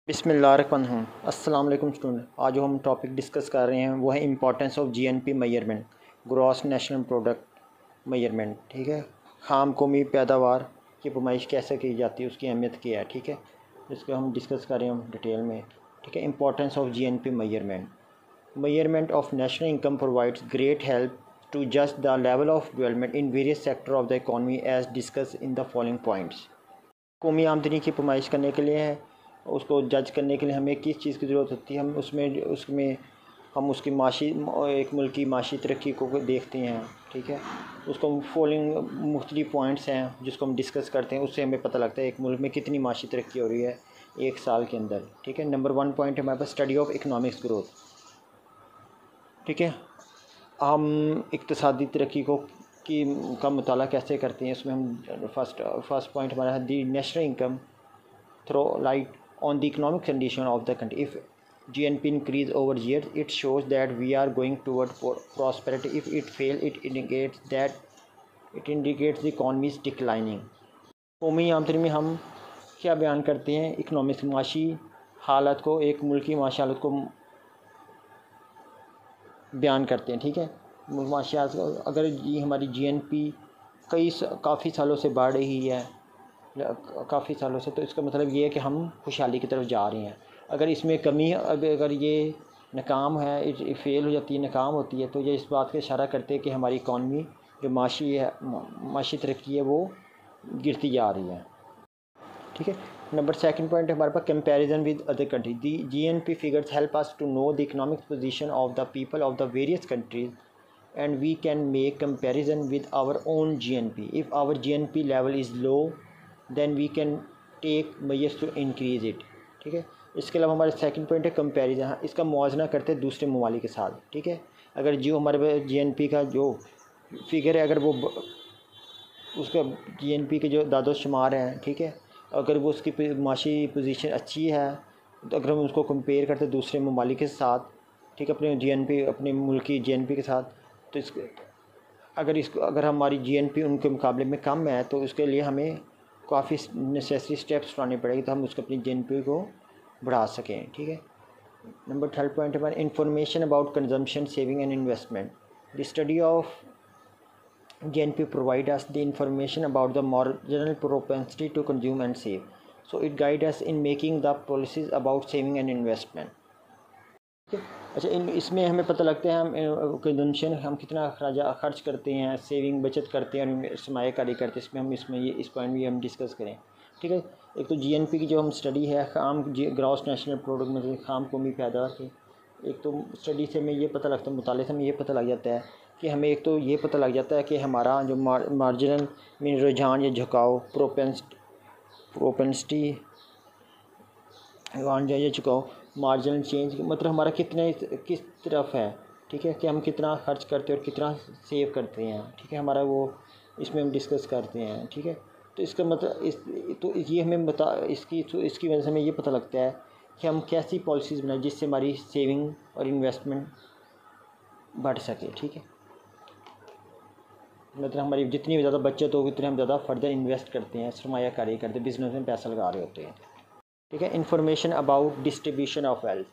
बिस्मिल्लाहिर्रहमानिर्रहीम। अस्सलाम वालेकुम स्टूडेंट। आज जो हम टॉपिक डिस्कस कर रहे हैं वो है importance of GNP measurement, gross national product measurement. ठीक है, खाम कौमी पैदावार की पैमाइश कैसे की जाती है, उसकी अहमियत क्या है। ठीक है, इसको हम डिस्कस करें हम डिटेल में। ठीक है, importance of GNP measurement of national income provides great help to judge the level of development in various sector of the economy as discussed in the following points। कौमी आमदनी की पैमाइश करने के लिए है, उसको जज करने के लिए हमें किस चीज़ की ज़रूरत होती है। हम उसमें हम उसकी माशी एक मुल्क की माशी तरक्की को देखते हैं। ठीक है, उसको फॉलोइंग मुख्तलिफ पॉइंट्स हैं जिसको हम डिस्कस करते हैं, उससे हमें पता लगता है एक मुल्क में कितनी माशी तरक्की हो रही है एक साल के अंदर। ठीक है, नंबर 1 पॉइंट हमारे पास स्टडी ऑफ इकनॉमिक्स ग्रोथ। ठीक है, हम इक़्तिसादी तरक्की का मुताला कैसे करते हैं, इसमें हम फर्स्ट पॉइंट हमारा है the national income throw light on the economic condition of the country. If GNP increase over years, it shows that we are going toward prosperity. If it fail, it indicates the economy is declining. कौमी आमदनी में हम क्या बयान करते हैं, economics माशी हालत को, एक मुल्क की माशी हालत को बयान करते हैं। ठीक है, माशी हालत अगर ये हमारी GNP काफ़ी सालों से बढ़ रही है, काफ़ी सालों से, तो इसका मतलब ये है कि हम खुशहाली की तरफ जा रहे हैं। अगर इसमें कमी, अगर ये नाकाम है, फेल हो जाती है, नाकाम होती है, तो ये इस बात का इशारा करते हैं कि हमारी इकॉनमी जो माशी तरक्की है वो गिरती जा रही है। ठीक है, नंबर 2 पॉइंट हमारे पास comparison with other country. The GNP figures help us to know the economic position of the people of the various countries and we can make comparison with our own GNP. If our GNP level is low, then we can take measures to increase it। ठीक है, इसके अलावा हमारे second point है comparison. इसका मुआवजना करते हैं दूसरे ममालिक के साथ। ठीक है, अगर जो हमारे GNP का जो फिगर है, अगर वो उसका GNP के जो दादो शुमार हैं, ठीक है, अगर वो उसकी माशी पोजीशन अच्छी है, तो अगर हम उसको कंपेयर करते हैं दूसरे ममालिक के साथ, ठीक है, अपने मुल्क की GNP के साथ, तो अगर हमारी GNP उनके मुकाबले में कम है, तो उसके लिए हमें काफ़ी नेसेसरी स्टेप्स उठाने पड़ेंगे तो हम उसको अपनी GNP को बढ़ा सकें। ठीक है, नंबर 3 पॉइंट हमारे information about consumption, saving and investment. The study of GNP provide us the information about the marginal propensity to consume and save, so it guide us in making the policies about saving and investment. अच्छा, इसमें हमें पता लगता है हम consumption, हम कितना खर्च करते हैं, सेविंग बचत करते हैं और सरमायाकारी करते हैं। इसमें इस पॉइंट भी हम डिस्कस करें। ठीक है, एक तो GNP की जो हम स्टडी है ग्रॉस नेशनल प्रोडक्ट में से खाम कौमी पैदावार की, एक तो स्टडी से हमें ये पता लगता है, मुताले से हमें ये पता लग जाता है कि हमें एक तो ये पता लग जाता है कि हमारा जो मार्जिनल में रुझान या झुकाव प्रोपेंसिटी या झुकाव मार्जिनल चेंज, मतलब हमारा किस तरफ है। ठीक है, कि हम कितना खर्च करते हैं और कितना सेव करते हैं। ठीक है, हमारा वो इसमें हम डिस्कस करते हैं। ठीक है, तो इसका मतलब ये हमें इसकी वजह से हमें ये पता लगता है कि हम कैसी पॉलिसीज़ बनाएं जिससे हमारी सेविंग और इन्वेस्टमेंट बढ़ सके। ठीक है, मतलब हमारी जितनी ज़्यादा बचत होगी उतनी हम ज़्यादा फर्दर इन्वेस्ट करते हैं, सरमायाकारी करते हैं, बिजनेस में पैसा लगा रहे होते हैं। ठीक है, information about distribution of wealth.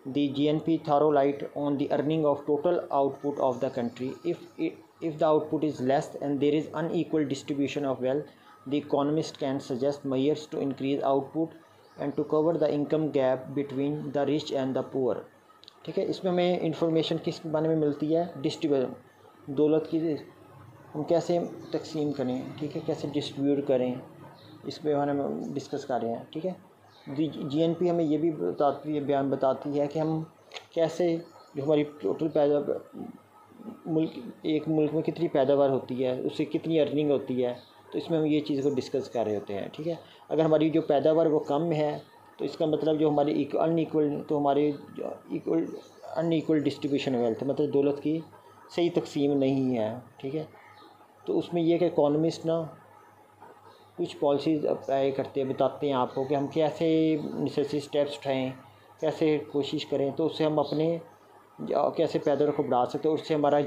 The GNP throw light on the earning of total output of the country. If the output is less and there is unequal distribution of wealth, the economist can suggest measures to increase output and to cover the income gap between the rich and the poor. ठीक है, इसमें हमें information किस बारे में मिलती है, distribution, दौलत की हम कैसे तकसीम करें। ठीक है, कैसे डिस्ट्रीब्यूट करें, इस पे हम डिस्कस कर रहे हैं। ठीक है, GNP हमें ये भी बताती है कि हम कैसे, जो हमारी टोटल एक मुल्क में कितनी पैदावार होती है, उससे कितनी अर्निंग होती है, तो इसमें हम ये चीज़ को डिस्कस कर रहे होते हैं। ठीक है, अगर हमारी जो पैदावार वो कम है, तो इसका मतलब जो हमारी अनईक्वल डिस्ट्रीब्यूशन वेल्थ, मतलब दौलत की सही तकसीम नहीं है। ठीक है, तो उसमें यह कि इकोनॉमिस्ट ना कुछ पॉलिसीज़ अप्लाई करते हैं, बताते हैं आपको कि हम कैसे नेसेसरी स्टेप्स उठाएं, कैसे कोशिश करें, तो उससे हम अपने कैसे पैदावार को बढ़ा सकते हैं। उससे हमारा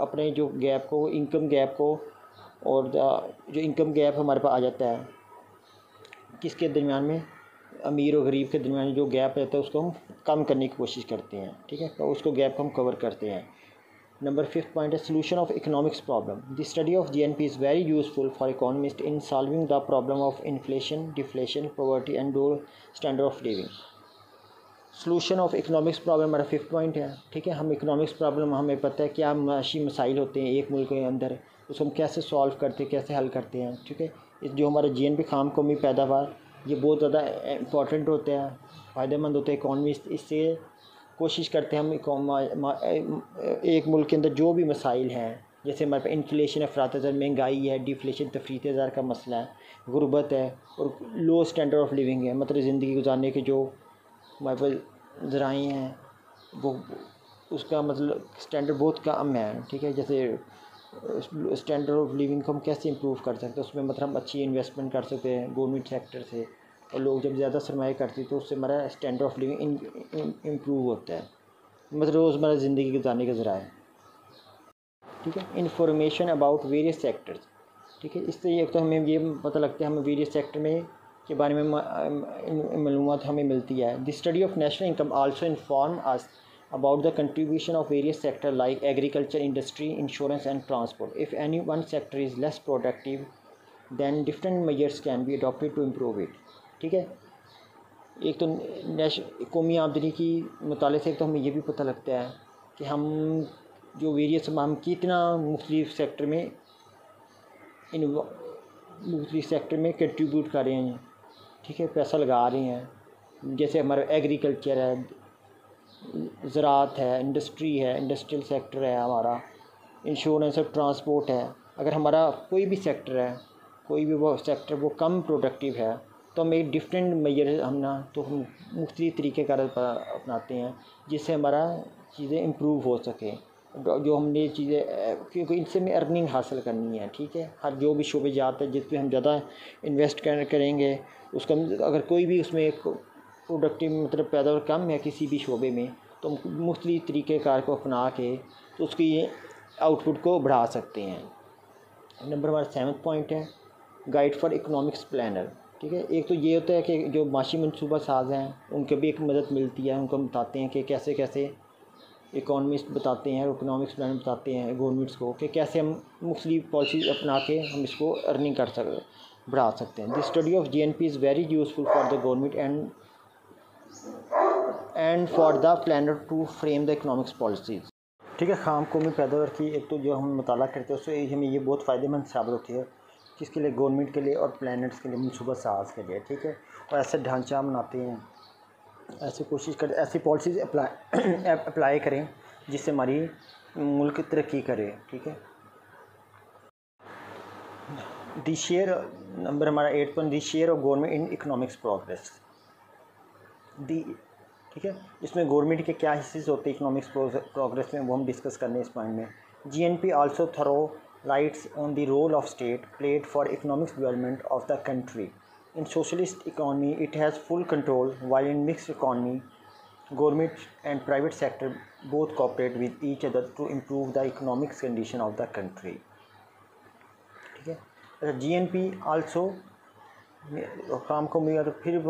अपने जो गैप को, इनकम गैप को, और जो इनकम गैप हमारे पास आ जाता है किसके दरमियान में, अमीर और गरीब के दरमियान जो गैप रहता है उसको हम कम करने की कोशिश करते हैं, ठीक है, तो उसको गैप को हम कवर करते हैं। नंबर 5th पॉइंट है solution of economics problem. The study of GNP is very useful for economist in solving the problem of inflation, deflation, poverty and low standard of living. Solution of economics problem हमारा 5th point है, ठीक है। हम economics problem हमें पता है क्या माशी मसाइल होते हैं एक मुल्क के अंदर, उसको हम कैसे सॉल्व करते हैं, कैसे हल करते हैं, ठीक है। इस जो हमारा जीएनपी खाम कौमी पैदावार ये बहुत ज़्यादा इंपॉर्टेंट होते हैं, फ़ायदेमंद होते हैं इकॉनमी। इससे कोशिश करते हैं हम एक मुल्क के अंदर जो भी मसाइल हैं, जैसे हमारे पास इन्फ्लेशन है, अफरात ज़र, महंगाई है, डिफ्लेशन तफरीत ज़र का मसला है, गुर्बत है और लो स्टैंडर्ड ऑफ लिविंग है, मतलब ज़िंदगी गुजारने के जो हमारे पास ज़राए हैं वो उसका मतलब स्टैंडर्ड बहुत कम है, ठीक है। जैसे स्टैंडर्ड ऑफ लिविंग को हम कैसे इंप्रूव कर सकते हैं, उसमें मतलब हम अच्छी इन्वेस्टमेंट कर सकते हैं गवर्नमेंट सेक्टर से, और लोग जब ज़्यादा सरमाया करते हैं तो उससे हमारा स्टैंडर्ड ऑफ लिविंग इम्प्रूव होता है, मतलब रोज़मर्रा ज़िंदगी गुजारने का ज़राए, ठीक है। इंफॉर्मेशन अबाउट वेरियस सेक्टर्स, ठीक है। इससे एक तो हमें ये पता लगता है हमें वेरियस सेक्टर में के बारे में मालूमात हमें मिलती है। The study of national income also inform us about the contribution of various sectors like agriculture, industry, insurance and transport. If any one sector is less productive, then different measures can be adopted to improve it, ठीक है। एक तो कौमी आमदनी की मुताले से एक तो हमें ये भी पता लगता है कि हम जो वेरियस हम कितना मुख्तलिफ सेक्टर में कंट्रीब्यूट कर रहे हैं, ठीक है, पैसा लगा रहे हैं। जैसे हमारा एग्रीकल्चर है, ज़राअत है, इंडस्ट्री है, इंडस्ट्रियल सेक्टर है हमारा, इंश्योरेंस और ट्रांसपोर्ट है। अगर हमारा कोई भी सेक्टर है, कोई भी वो सेक्टर वो कम प्रोडक्टिव है तो हम एक डिफरेंट मेजर हम मुख्तलिफ तरीके कार अपनाते हैं जिससे हमारा चीज़ें इम्प्रूव हो सके। जो हमने चीज़ें क्योंकि इनसे हमें अर्निंग हासिल करनी है, ठीक है। हर जो भी शोबे जाते हैं जिस पे हम ज़्यादा इन्वेस्ट करेंगे उसका अगर कोई भी उसमें एक प्रोडक्टिव मतलब पैदावार कम है किसी भी शोबे में तो हम मुख्तलिफ तरीक़ेकार को अपना के तो उसकी आउटपुट को बढ़ा सकते हैं। नंबर हमारा 7th पॉइंट है गाइड फॉर इकोनॉमिक्स प्लानर, ठीक है। एक तो ये होता है कि जो माशी मनसूबा साज हैं उनके भी एक मदद मिलती है, उनको बताते हैं कि कैसे कैसे इकोनॉमिस्ट बताते हैं, इकोनॉमिक्स प्लानर बताते हैं गवर्नमेंट्स को कि कैसे हम मुख्तलिफ पॉलिसीज़ अपना के हम इसको अर्निंग कर बढ़ा सकते हैं। The study of GNP is very useful for the government and for the planner to frame the economics policies, ठीक है। खाम कौमी पैदावार की एक तो जो हम मुताला करते हैं उससे हमें ये बहुत फ़ायदेमंद साबित होती है, किसके लिए, गवर्नमेंट के लिए और प्लानर्स के लिए, मनसूबा साज के लिए, ठीक है। और ऐसे ढांचा बनाते हैं, ऐसे कोशिश करते, ऐसी पॉलिसीज़ अप्लाई करें जिससे हमारी मुल्क तरक्की करे, ठीक है। द शेयर नंबर हमारा 8 point, the share of government in economics progress, ठीक है। इसमें गवर्नमेंट के क्या हिस्से होते हैं इकोनॉमिक्स प्रोग्रेस में वो हम डिस्कस करने इस पॉइंट में। GNP also throw lights on the role of state played for economics development of the country. In socialist economy it has full control while in mixed economy government and private sector both cooperate with each other to improve the economics condition of the country, ठीक है। GNP also काम को फिर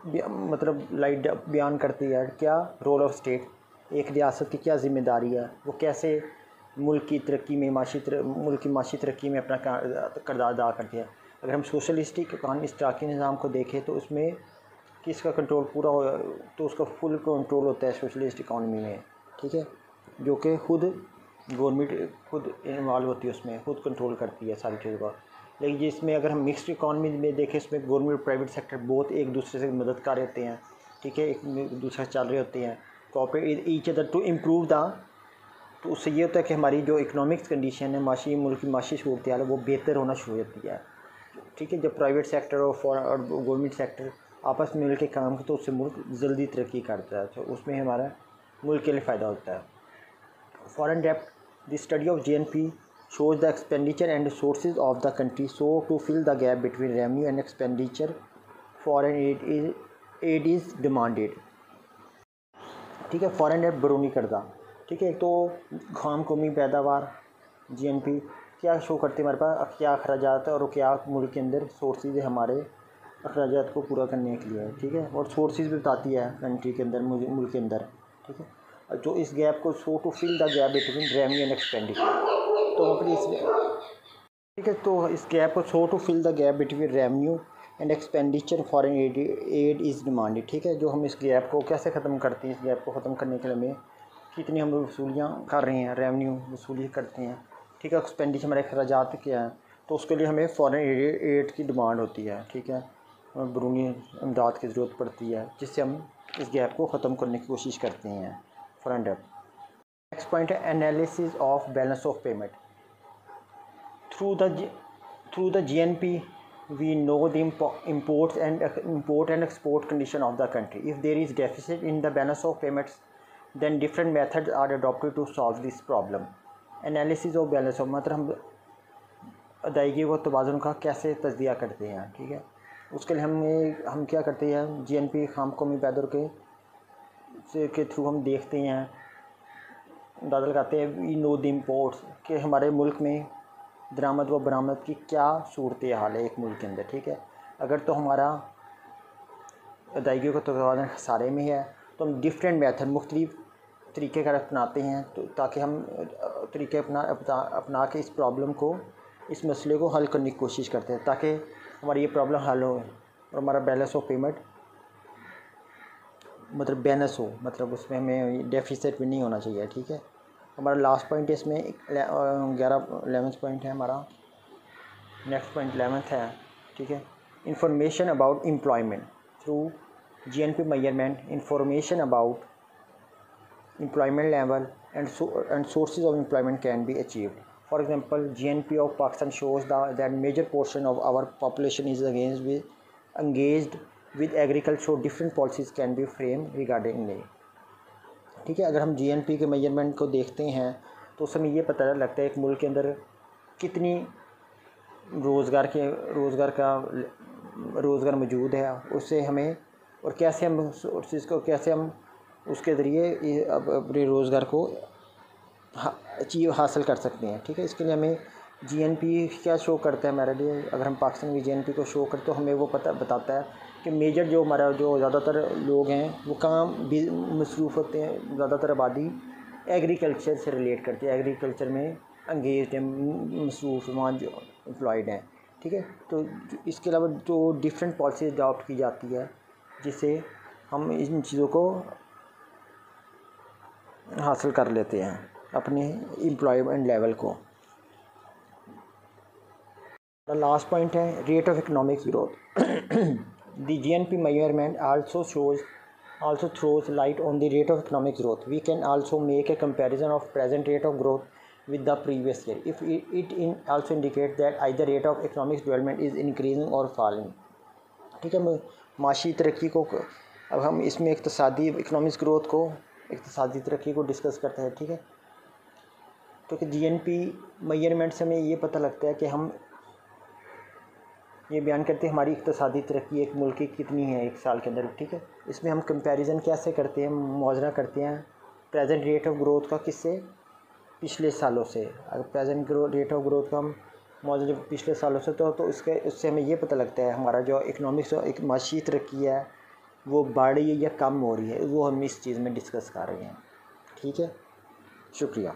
मतलब light बयान करती है क्या रोल ऑफ स्टेट, एक रियासत की क्या ज़िम्मेदारी है, वो कैसे मुल्क की तरक्की में मुल्क की माशी तरक्की में अपना किरदार अदा करती है। अगर हम सोशलिस्टिक इस्टाकी निज़ाम को देखें तो उसमें किसका कंट्रोल पूरा हो तो उसका फुल कंट्रोल होता है सोशलिस्ट इकॉनमी में, ठीक है, जो कि खुद गवर्नमेंट खुद इन्वॉल्व होती है उसमें, खुद कंट्रोल करती है सारी चीज़ों का। लेकिन जिसमें अगर हम मिक्स्ड इकॉनमी में देखें इसमें गवर्नमेंट प्राइवेट सेक्टर बहुत एक दूसरे से मदद कर रहे होते हैं, ठीक है, एक दूसरे से चल रहे होते हैं, cooperate each other to improve the, तो उससे ये होता है कि हमारी जो इकोनॉमिक्स कंडीशन है माशी मुल्क की माशी सूरत हाल है वो बेहतर होना शुरू होती है, ठीक है। जब प्राइवेट सेक्टर और गवर्नमेंट सेक्टर आपस में मिल के काम करते तो उससे मुल्क जल्दी तरक्की करता है, तो उसमें हमारा मुल्क के लिए फ़ायदा होता है। फॉरेन डेप्ट, the study of GNP shows the expenditure and resources of the country so to fill the gap between revenue and expenditure foreign aid is demanded, ठीक है। फॉरेन डेट बरूनी कर्जा, ठीक है। एक तो खाम कौमी पैदावार जीएनपी क्या शो करती है हमारे पास क्या अखराजात है और क्या मुल्क के अंदर सोर्सेज है हमारे अखराजात को पूरा करने के लिए, ठीक है। और सोर्सेज भी बताती है कंट्री के अंदर, मुल्क के अंदर, ठीक है। जो इस गैप को show to fill the gap between revenue and expenditure, तो अपनी इस, ठीक है, तो इस गैप को show to fill the gap between revenue and expenditure foreign aid is demanded, ठीक है। जो हम इस गैप को कैसे ख़त्म करते हैं, इस गैप को ख़त्म करने के लिए हमें कितनी हम वसूलियाँ कर रहे हैं, रेवेन्यू वसूली करते हैं, ठीक है, एक्सपेंडिचर हमारे अखराजात क्या हैं, तो उसके लिए हमें फॉरेन एड की डिमांड होती है, ठीक है, बैरूनी इमदाद की ज़रूरत पड़ती है, जिससे हम इस गैप को ख़त्म करने की कोशिश करते हैं, फॉरेन डेट। नेक्स्ट पॉइंट है analysis of balance of payment. Through the GNP we know the import and export condition of the country. If there is deficit in the balance of payments, then different methods are adopted to solve this problem. Analysis of balance of मतलब हम अदायगी व तवाज़ुन का कैसे तज्ज़िया करते हैं, ठीक है। उसके लिए हम क्या करते हैं, GNP खाम कौमी पैदर के थ्रू हम देखते हैं, अंदाज़ा लगाते हैं, वी नो द इम्पोर्ट्स कि हमारे मुल्क में दरामद व बरामद की क्या सूरत हाल है एक मुल्क के अंदर, ठीक है। अगर तो हमारा अदायगी का तवाज़ुन खसारे में है, तो हम डिफरेंट मेथड मुख्तलिफ तरीक़े का अपनाते हैं, तो ताकि हम तरीके अपना के इस प्रॉब्लम को, इस मसले को हल करने की कोशिश करते हैं, ताकि हमारी ये प्रॉब्लम हल हो और हमारा बैलेंस ऑफ पेमेंट मतलब बैलेंस हो, मतलब उसमें हमें डेफिसिट भी नहीं होना चाहिए, ठीक है। हमारा लास्ट पॉइंट इसमें 11th पॉइंट है हमारा, नेक्स्ट पॉइंट 11th है, ठीक है। Information about employment through GNP measurement, information about employment level and sources of employment can be achieved. For example, GNP of Pakistan shows that major portion of our population is engaged with agriculture, so different policies can be framed regarding it. ठीक है, अगर हम GNP के measurement को देखते हैं तो उसमें ये पता लगता है एक मुल्क के अंदर कितनी रोज़गार मौजूद है, उससे हमें और कैसे हम उस चीज़ को कैसे हम उसके ज़रिए अपने रोज़गार को अचीव हासिल कर सकते हैं, ठीक है। इसके लिए हमें GNP क्या शो करता है हमारे लिए, अगर हम पाकिस्तान की GNP को शो करते तो हमें वो बताता है कि मेजर जो हमारा जो ज़्यादातर लोग हैं वो काम भी मसरूफ़ होते हैं, ज़्यादातर आबादी एग्रीकल्चर से रिलेट करती है, एग्रीकल्चर में अंगेज है, मसरूफ़ वहाँ जो एम्प्लॉयड हैं, ठीक है। तो इसके अलावा जो डिफरेंट पॉलिसी अडॉप्ट की जाती है जिससे हम इन चीज़ों को हासिल कर लेते हैं अपने एम्प्लॉयमेंट लेवल को। लास्ट पॉइंट है rate of economic growth. The GNP measurement also throws light on the rate of economic growth. We can also make a comparison of present rate of growth with the previous year. If it also indicates that either rate of economic development is increasing or falling. ठीक है, माशी तरक्की को अब हम इसमें economic growth को इक़्तिसादी तरक्की को डिस्कस करते हैं, ठीक है। तो कि GNP मेजरमेंट से हमें ये पता लगता है कि हम ये बयान करते हैं हमारी इक़्तिसादी तरक्की एक मुल्क की कितनी है एक साल के अंदर, ठीक है। इसमें हम कंपैरिजन कैसे करते हैं, मुआवजा करते हैं प्रेजेंट रेट ऑफ ग्रोथ का किससे, पिछले सालों से। अगर प्रेजेंट रेट ऑफ ग्रोथ का हम मुआवजा पिछले सालों से तो उससे हमें ये पता लगता है हमारा जो इकनॉमिक्स एक माशी तरक्की है वो बढ़ रही है या कम हो रही है, वो हम इस चीज़ में डिस्कस कर रहे हैं, ठीक है। शुक्रिया।